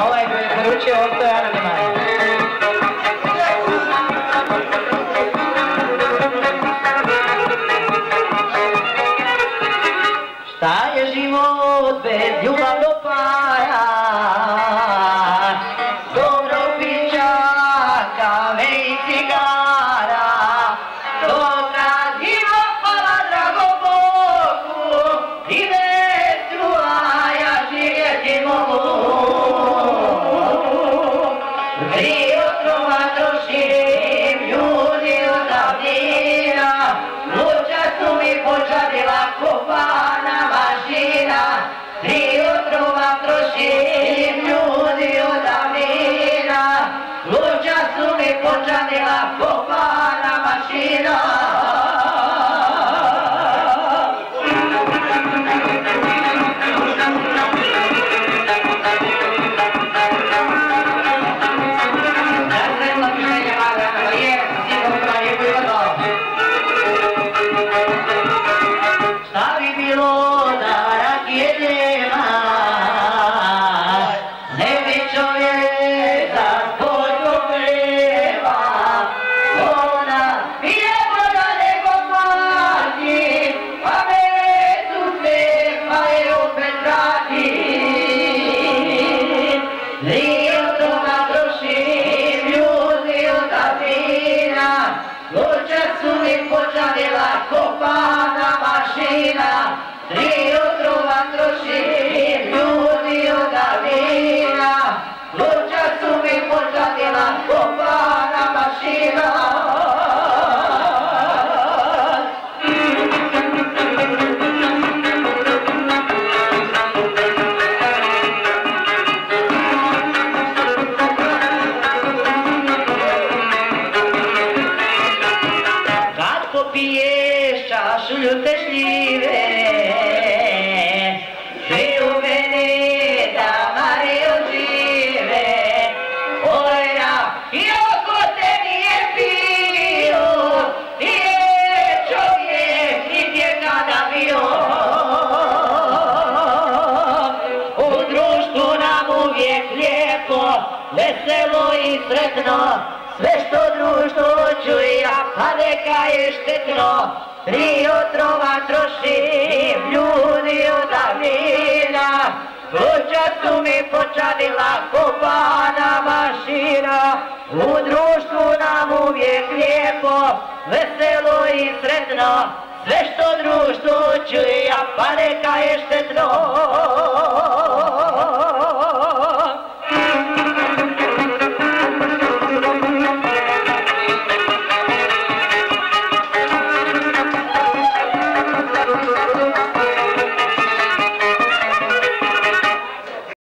Ovaj koji je poručio Ostoja nam ima. Šta je život bez ljubavnog para, dobrog pića, kave i cigara, dok radimo hvala drago Bogu i bez truaja živjeti mogu. Tri otrova trošim ljudi od davnina, luča su mi počadila kopana mašina. Tri otrova trošim ljudi od davnina, luča su mi počadila kopana mašina. Kopana mašina, tri otrova trošim ljudi od davnina, luča su mi počadila kopana mašina. Popiješ čašu ljute šljive, svi u mene da Mario žive. Ojra, i oko te nije bilo, nije čovjek, niti je kada bio. U društvu nam uvijek lijepo, veselo i sretno, sve što društvo čuja, pa neka je štetno. Tri otrova trošim ljudi od davnina, luča su mi počadila kopana mašina. U društvu nam uvijek lijepo, veselo i sretno, sve što društvo čuja, pa neka je štetno.